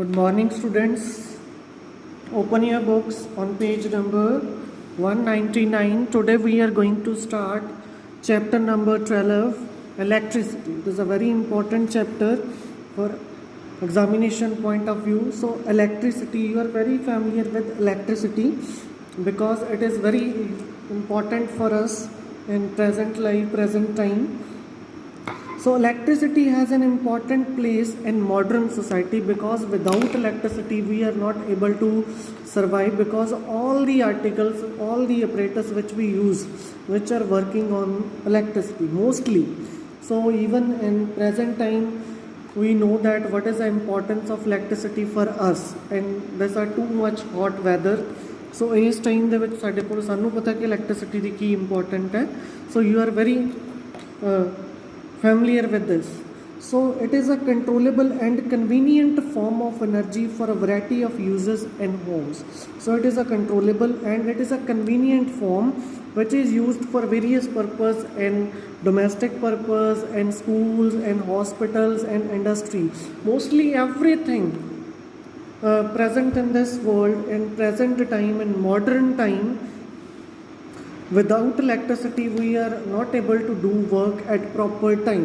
Good morning, students. Open your books on page number 199. Today we are going to start chapter number 12, electricity. It is a very important chapter for examination point of view. So electricity, you are very familiar with electricity because it is very important for us in present life, present time. So electricity has an important place in modern society because without electricity we are not able to survive, because all the articles, all the apparatus which we use, which are working on electricity mostly. So even in present time we know that what is the importance of electricity for us, and there's are too much hot weather. So ਇਸ time ਦੇ ਵਿੱਚ ਸਾਡੇ ਕੋਲ ਸਾਨੂੰ ਪਤਾ ਕਿ electricity ਦੀ ਕੀ important ਹੈ. So you are very familiar with this. So it is a controllable and convenient form of energy for a variety of uses in homes. So it is a controllable and it is a convenient form which is used for various purpose in domestic purpose, in schools, in hospitals and industry. Mostly everything present in this world, in present time, in modern time, without electricity we are not able to do work at proper time.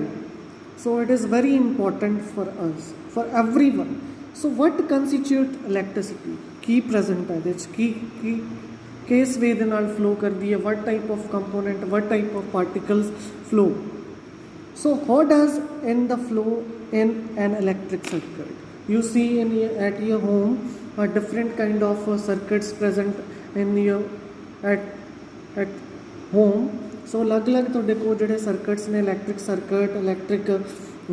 So it is very important for us, for everyone. So what constitute electricity? Key present है जिस की किस वे दे नाल flow करदी है, what type of component, what type of particles flow. So how does in the flow in an electric circuit? You see at your home a different kind of circuits present in your at home. So अलग-अलग ਤੁਹਾਡੇ ਕੋਲ ਜਿਹੜੇ circuits ਨੇ, electric circuit, electric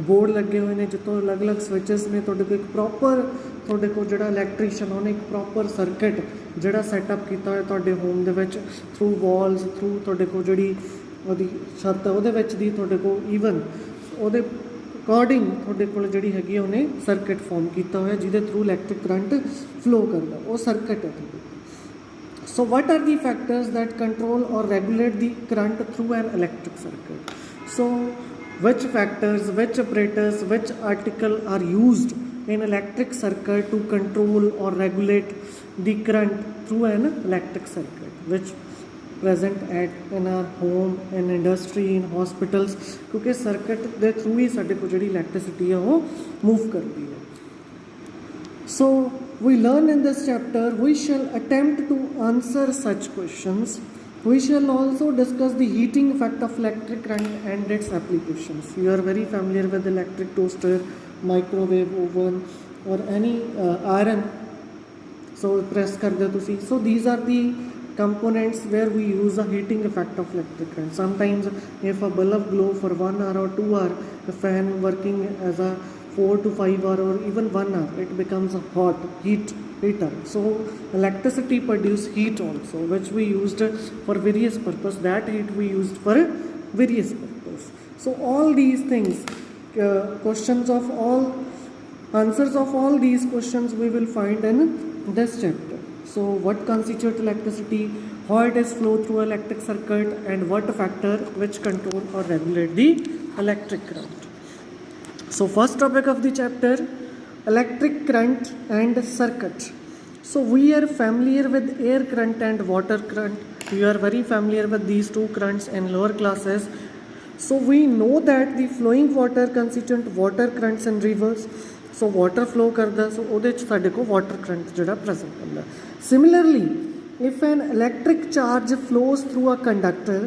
board ਲੱਗੇ ਹੋਏ ਨੇ ਜਿੱਥੋਂ ਅਲੱਗ-ਅਲੱਗ ਸਵਿਚਸ ਨੇ. ਤੁਹਾਡੇ ਕੋਲ ਇੱਕ ਪ੍ਰੋਪਰ ਤੁਹਾਡੇ ਕੋਲ ਜਿਹੜਾ ਇਲੈਕਟ੍ਰੀਸ਼ੀਅਨ ਉਹਨੇ ਇੱਕ ਪ੍ਰੋਪਰ ਸਰਕਟ ਜਿਹੜਾ ਸੈਟਅਪ ਕੀਤਾ ਹੋਇਆ ਤੁਹਾਡੇ ਹੋਮ ਦੇ ਵਿੱਚ ਥਰੂ ਵਾਲਸ, ਥਰੂ ਤੁਹਾਡੇ ਕੋਲ ਜਿਹੜੀ ਉਹਦੀ ਛੱਤ ਉਹਦੇ ਵਿੱਚ ਦੀ ਤੁਹਾਡੇ ਕੋਲ ਈਵਨ ਉਹਦੇ ਅਕੋਰਡਿੰਗ ਤੁਹਾਡੇ ਕੋਲ ਜਿਹੜੀ ਹੈਗੀ ਉਹਨੇ ਸਰਕਟ ਫਾਰਮ ਕੀਤਾ ਹੋਇਆ ਜਿਹਦੇ ਥਰੂ ਇਲੈਕਟ੍ਰਿਕ ਕਰੰਟ ਫਲੋ ਕਰਦਾ, ਉਹ ਸਰਕਟ ਹੈ ਤੁਹਾਡੇ. So what are the factors that control or regulate the current through an electric circuit? So which factors, which apparatus, which article are used in electric circuit to control or regulate the current through an electric circuit, which present at in our home, in industry, in hospitals, क्योंकि circuit ਦੇ through ही ਸਾਡੇ ਕੋਲ ਜਿਹੜੀ electricity ਹੈ ਉਹ move ਕਰਦੀ ਹੈ. So we learn in this chapter, we shall attempt to answer such questions. We shall also discuss the heating effect of electric current and its applications. You are very familiar with electric toaster, microwave oven or any iron. So press karde tusi. So these are the components where we use the heating effect of electric current. Sometimes if a bulb glow for 1 hour or 2 hour, the fan working as a 4 to 5 hour or even 1 hour, it becomes a hot heater. So electricity produce heat also, which we used for various purpose. That heat we used for various purpose. So all these things, questions of all, answers of all these questions we will find in this chapter. So what constitutes electricity, how it is flow through electric circuit, and what factor which control or regulate the electric current. So first topic of the chapter, electric current and circuit. So we are familiar with air current and water current. You are very familiar with these two currents in lower classes. So we know that the flowing water constitute water currents in rivers. So water flow करदा, so ਉਹਦੇ 'ਚ ਸਾਡੇ ਕੋਲ water current ਜਿਹੜਾ present ਹੁੰਦਾ. Similarly, if an electric charge flows through a conductor,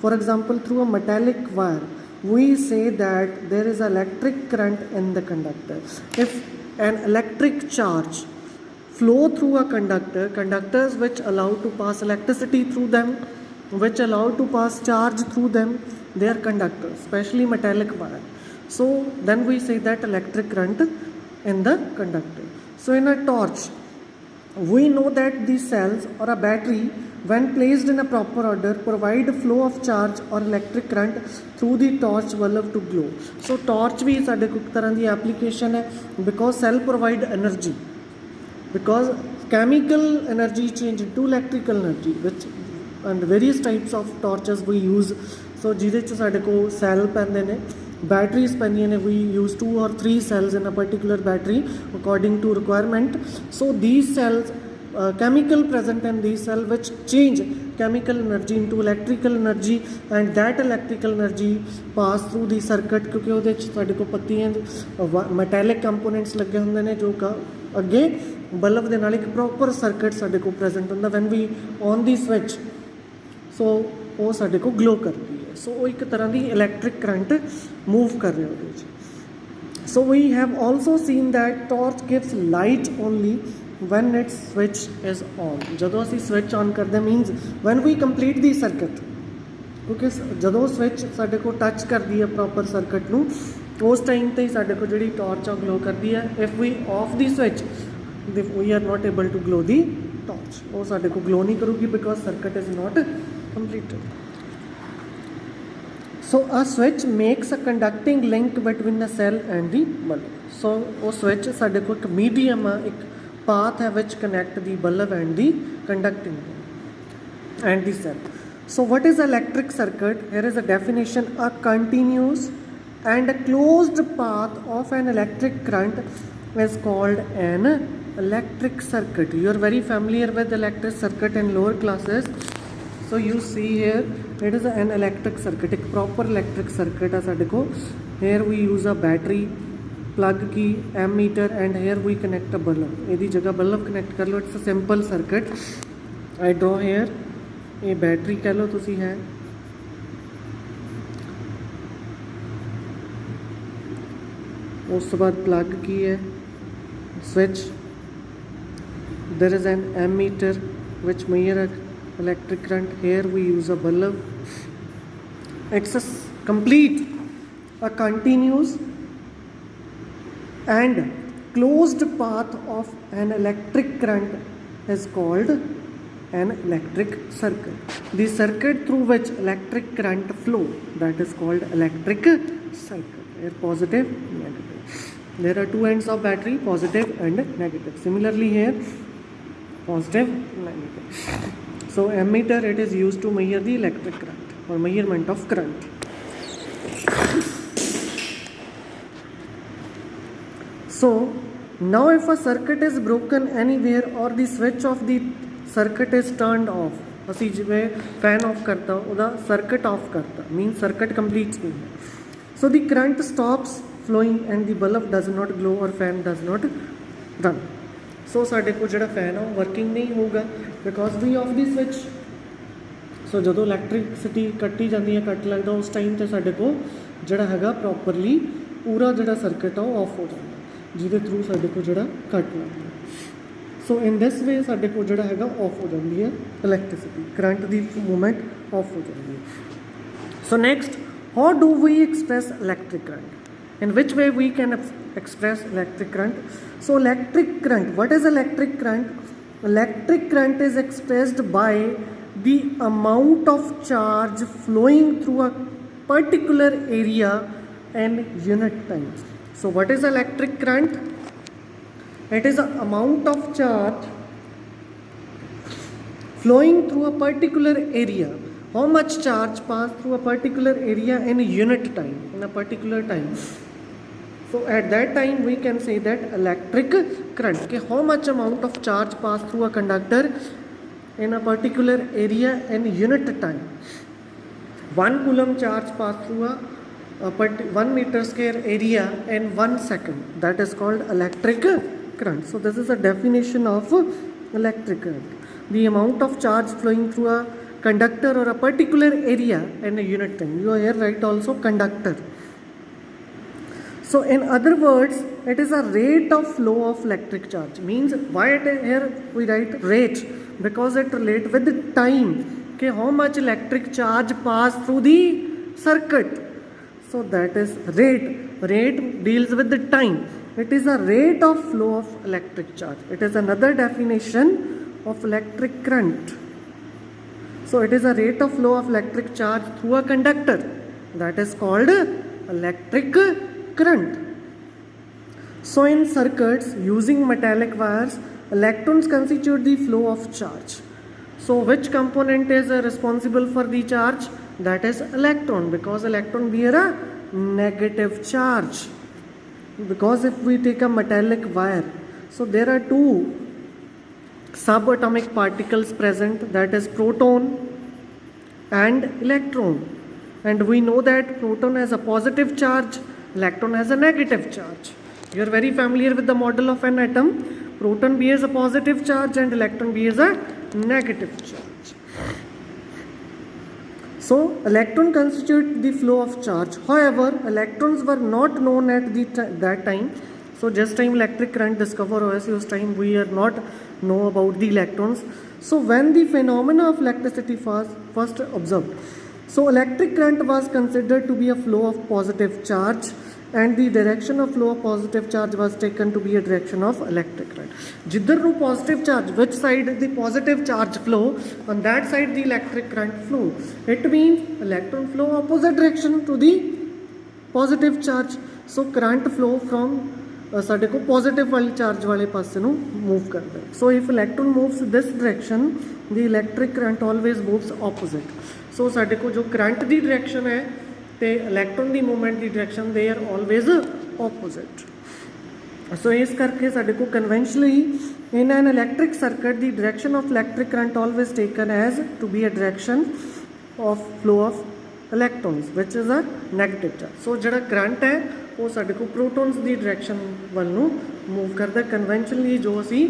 for example through a metallic wire, we say that there is electric current in the conductor. If an electric charge flow through a conductor, conductors which allow to pass electricity through them, which allow to pass charge through them, they are conductors, especially metallic wire. So then we say that electric current in the conductor. So in a torch, we know that the cells or a battery, when placed in a proper order, provide a flow of charge or electric current through the torch bulb to glow. So torch भी साढ़े कुछ तरह की application है, because cell provide energy, because chemical energy change into electrical energy, which and various types of torches we use. So ਜਿਹਦੇ 'ਚ ਸਾਡੇ को cell ਪੈਂਦੇ ਨੇ, Batteries ਪੈਂਦੀਆਂ ਨੇ, we use 2 or 3 cells in a particular battery according to requirement. So these cells, chemical present in these cells which change chemical energy into electrical energy, and that electrical energy pass through the circuit, ਕਿਉਂਕਿ ਉਹਦੇ 'ਚ ਸਾਡੇ ਕੋਲ ਪੱਤੀਆਂ metallic components ਲੱਗੇ ਹੁੰਦੇ ਨੇ ਜੋ ਅੱਗੇ ਬਲਬ ਦੇ ਨਾਲ ਇੱਕ ਪ੍ਰੋਪਰ ਸਰਕਟ ਸਾਡੇ ਕੋਲ ਪ੍ਰੈਜ਼ੈਂਟ ਹੁੰਦਾ when we on the switch, so ਉਹ ਸਾਡੇ ਕੋਲ ਗਲੋ ਕਰਦੀ ਹੈ। ਸੋ ਉਹ ਇੱਕ ਤਰ੍ਹਾਂ ਦੀ ਇਲੈਕਟ੍ਰਿਕ ਕਰੰਟ ਮੂਵ ਕਰ ਰਿਹਾ ਉਹਦੇ ਵਿੱਚ। So we have also seen that torch gives light only when its switch is on. ਜਦੋਂ ਅਸੀਂ ਸਵਿਚ ਔਨ ਕਰਦੇ means when we complete the circuit, ਕਿਉਂਕਿ ਜਦੋਂ ਸਵਿਚ ਸਾਡੇ ਕੋਲ ਟੱਚ ਕਰਦੀ ਹੈ ਪ੍ਰੋਪਰ ਸਰਕਟ ਨੂੰ, ਉਸ ਟਾਈਮ 'ਤੇ ਹੀ ਸਾਡੇ ਕੋਲ ਜਿਹੜੀ ਟਾਰਚ ਆ ਗਲੋ ਕਰਦੀ ਹੈ। If we off the switch we are not able to glow the torch, ਉਹ ਸਾਡੇ ਕੋਲ ਗਲੋ ਨਹੀਂ ਕਰੂਗੀ because circuit is not completed. So a switch makes a conducting link between the cell and the bulb. So वो switch साढ़े को एक medium एक path है which connect the bulb and the conducting and the cell. So what is electric circuit? Here is a definition: a continuous and a closed path of an electric current is called an electric circuit. You are very familiar with electric circuit in lower classes. So you see here it is an electric circuit, एक proper electric circuit है साढ़े को। Here we use a battery, plug की, ammeter, and here we connect a bulb. यदि जगह bulb connect कर लो, it's a simple circuit. I draw here ये battery कह लो तुसी है, उस बाद plug की है, switch, there is an ammeter which measure electric current, here we use a bulb. It's a complete, a continuous and closed path of an electric current is called an electric circuit. The circuit through which electric current flow, that is called electric circuit. Here positive, negative. There are two ends of battery, positive and negative. Similarly here positive, negative. So ammeter, it is used to measure the electric current or measurement of current. So now if a circuit is broken anywhere or the switch of the circuit is turned off, ਅਸੀਂ ਜਿਵੇਂ fan off ਕਰਤਾ ਉਹਦਾ circuit off ਕਰਤਾ, means circuit complete ਨਹੀਂ ਹੈ। So the current stops flowing and the bulb does not glow or fan does not run. ਸੋ ਸਾਡੇ ਕੋਲ ਜਿਹੜਾ ਫੈਨ ਆ ਉਹ ਵਰਕਿੰਗ ਨਹੀਂ ਹੋਊਗਾ because we off the switch. So ਜਦੋਂ ਇਲੈਕਟ੍ਰਿਸਿਟੀ ਕੱਟੀ ਜਾਂਦੀ ਹੈ, ਕੱਟ ਲੱਗਦਾ, ਉਸ ਟਾਈਮ 'ਤੇ ਸਾਡੇ ਕੋਲ ਜਿਹੜਾ ਹੈਗਾ ਪ੍ਰੋਪਰਲੀ ਪੂਰਾ ਜਿਹੜਾ ਸਰਕਟ ਆ ਉਹ ਆਫ ਹੋ ਜਾਂਦਾ, ਜਿਹਦੇ ਥਰੂ ਸਾਡੇ ਕੋਲ ਜਿਹੜਾ ਕੱਟ ਲੱਗਦਾ। ਸੋ ਇਨ ਦਿਸ ਵੇ ਸਾਡੇ ਕੋਲ ਜਿਹੜਾ ਹੈਗਾ ਆਫ ਹੋ ਜਾਂਦੀ ਹੈ ਇਲੈਕਟ੍ਰਿਸਿਟੀ, ਕਰੰਟ ਦੀ ਮੂਵਮੈਂਟ ਆਫ ਹੋ ਜਾਂਦੀ ਹੈ। So next, how do we express electric current? In which way we can express electric current? So electric current, what is electric current? Electric current is expressed by the amount of charge flowing through a particular area in unit time. So what is electric current? It is the amount of charge flowing through a particular area. How much charge pass through a particular area in a unit time, in a particular time. So at that time we can say that electric current, कि how much amount of charge pass through a conductor in a particular area in unit time. 1 coulomb charge pass through a 1 meter square area in 1 second. That is called electric current. So this is a definition of electric current. The amount of charge flowing through a conductor or a particular area in a unit time. You here write also conductor. So in other words, it is a rate of flow of electric charge. Means why it is here we write rate, because it relate with the time, okay, how much electric charge pass through the circuit. So that is rate. Rate deals with the time. It is a rate of flow of electric charge. It is another definition of electric current. So it is a rate of flow of electric charge through a conductor. That is called electric current. So in circuits using metallic wires, electrons constitute the flow of charge. So which component is responsible for the charge? That is electron, because electron bear a negative charge, because if we take a metallic wire, so there are two subatomic particles present, that is proton and electron, and we know that proton has a positive charge, electron has a negative charge. You are very familiar with the model of an atom. Proton bears a positive charge and electron bears a negative charge. So electron constitute the flow of charge. However, electrons were not known at that time. So just time electric current discover हुआ उस time we are not know about the electrons. So when the phenomena of electricity was first observed, so electric current was considered to be a flow of positive charge, and the direction of flow of positive charge was taken to be a direction of electric current. Jidhar nu positive charge, which side the positive charge flow, on that side the electric current flow. It means electron flow opposite direction to the positive charge. So current flow from ਸਾਡੇ को positive वाली charge वाले पासे ਨੂੰ move करता है. So if electron moves this direction, the electric current always moves opposite. So ਸਾਡੇ को जो करंट ਦੀ डायरेक्शन है ਤੇ electron the movement the direction they are always opposite. So ਇਸ ਕਰਕੇ ਸਾਡੇ को conventionally in an electric circuit the direction of electric current always taken as to be a direction of flow of electrons which is a negative charge. So ਜਿਹੜਾ current है ਉਹ ਸਾਡੇ ਕੋਲ protons ਦੀ direction ਵੱਲ ਨੂੰ ਮੂਵ ਕਰਦਾ ਕਨਵੈਨਸ਼ਨਲੀ, ਜੋ ਅਸੀਂ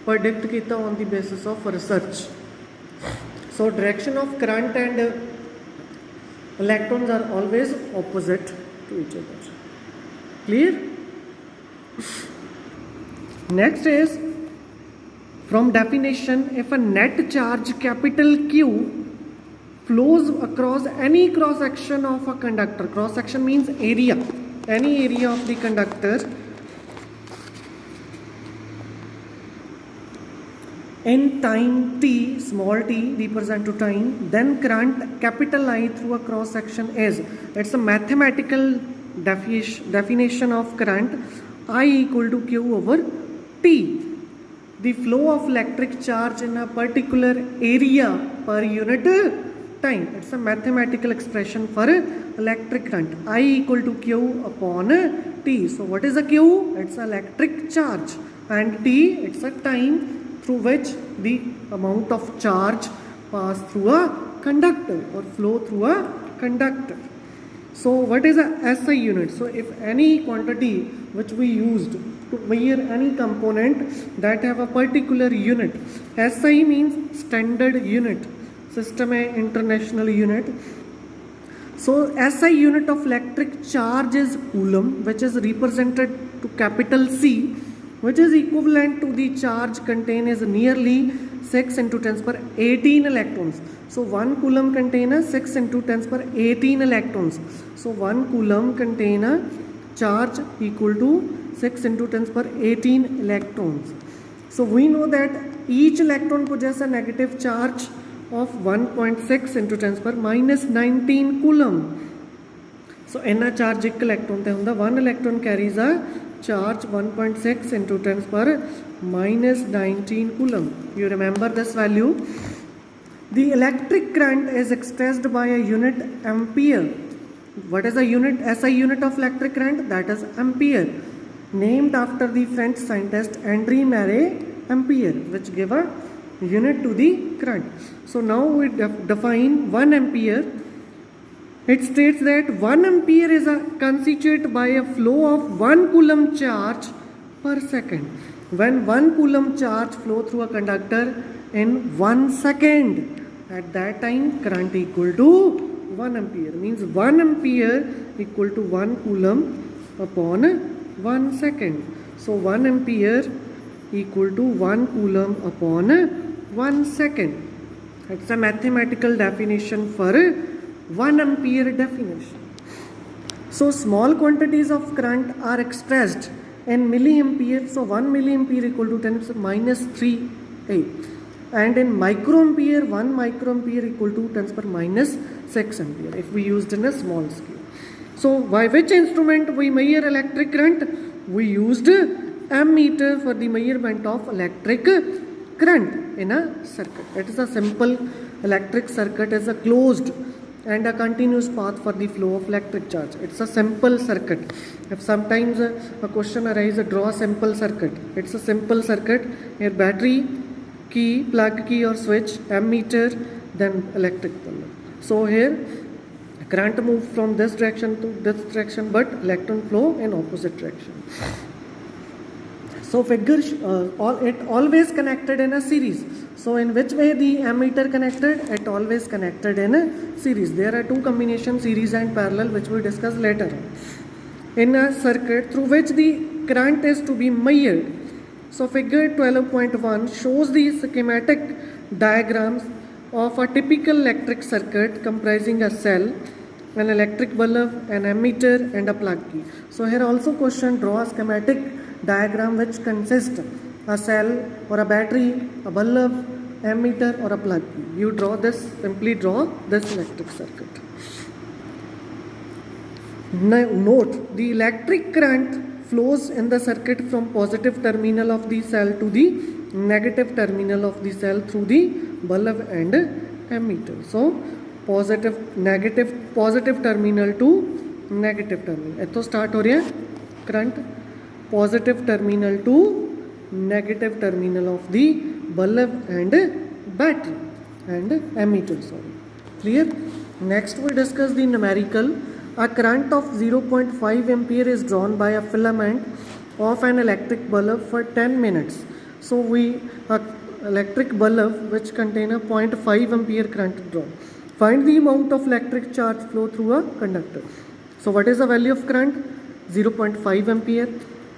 ਪ੍ਰੈਡਿਕਟ ਕੀਤਾ on the basis of research. So direction of current and electrons are always opposite to each other. Clear? Next is from definition, if a net charge capital Q flows across any cross section of a conductor, cross section means area, any area of the conductor, in time t, small t represent to time, then current capital I through a cross section is, it's a mathematical definition of current, I equal to Q over T. The flow of electric charge in a particular area per unit time. It's a mathematical expression for electric current. I equal to Q upon T. So what is a Q? It's electric charge, and T, it's a time through which the amount of charge pass through a conductor or flow through a conductor. So what is a SI unit? So if any quantity which we used to measure any component that have a particular unit, SI means standard unit, system है international unit. So SI unit of electric charge is coulomb, which is represented to capital C, which is equivalent to the charge contained is nearly 6 into 10 per 18 electrons. So 1 coulomb contain a 6 into 10 per 18 electrons. So 1 coulomb contain a charge equal to 6 into 10 per 18 electrons. So we know that each electron possesses a negative charge of 1.6 into 10 per minus 19 coulomb. So in a charge एक electron ते होंदा, 1 electron carries a charge 1.6 into 10 per minus 19 coulomb. You remember this value? The electric current is expressed by a unit ampere. What is the unit, SI unit of electric current? That is ampere, named after the French scientist Henri Marie Ampere, which gave a unit to the current. So now we define 1 ampere. It states that 1 ampere is constituted by a flow of 1 coulomb charge per second. When 1 coulomb charge flow through a conductor in 1 second, at that time current equal to 1 ampere, means 1 ampere equal to 1 coulomb upon 1 second. So 1 ampere equal to 1 coulomb upon 1 second. It's a mathematical definition for 1 ampere definition. So small quantities of current are expressed in milliampere. So 1 milliampere equal to 10 to minus 3A. And in microampere, 1 microampere equal to 10 to minus 6 ampere if we used in a small scale. So by which instrument we measure electric current? We used ammeter for the measurement of electric current in a circuit. It is a simple electric circuit, is a closed and a continuous path for the flow of electric charge. It's a simple circuit. If sometimes a question arises, draw a simple circuit. It's a simple circuit. Here battery, key, plug key or switch, ammeter, then electric bulb. So here current moves from this direction to this direction, but electron flow in opposite direction. So figure it always connected in a series. So in which way the ammeter connected? It always connected in a series. There are two combinations, series and parallel, which we discuss later on. In a circuit through which the current is to be measured. So figure 12.1 shows the schematic diagrams of a typical electric circuit comprising a cell, an electric bulb, an ammeter and a plug key. So here also question, draw a schematic diagram which consists a cell or a battery, a bulb, ammeter or a plug key. You draw this, simply draw this electric circuit. Now note, the electric current flows in the circuit from positive terminal of the cell to the negative terminal of the cell through the bulb and ammeter. So positive terminal to negative terminal. इतो start हो रहा है current positive terminal to negative terminal of the bulb and battery and ammeter. Sorry, clear? Next we discuss the numerical. A current of 0.5 ampere is drawn by a filament of an electric bulb for 10 minutes. So electric bulb which contain a 0.5 ampere current drawn. Find the amount of electric charge flow through a conductor. So what is the value of current? 0.5 ampere.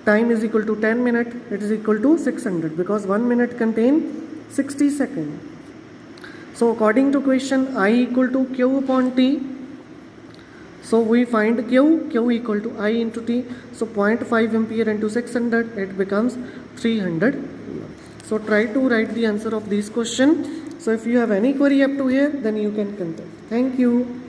Time is equal to 10 minutes. It is equal to 600 because 1 minute contain 60 seconds. So according to question, I equal to Q upon T. So we find Q equal to I into T. So 0.5 ampere into 600, it becomes 300. So try to write the answer of this question. So if you have any query up to here, then you can contact. Thank you.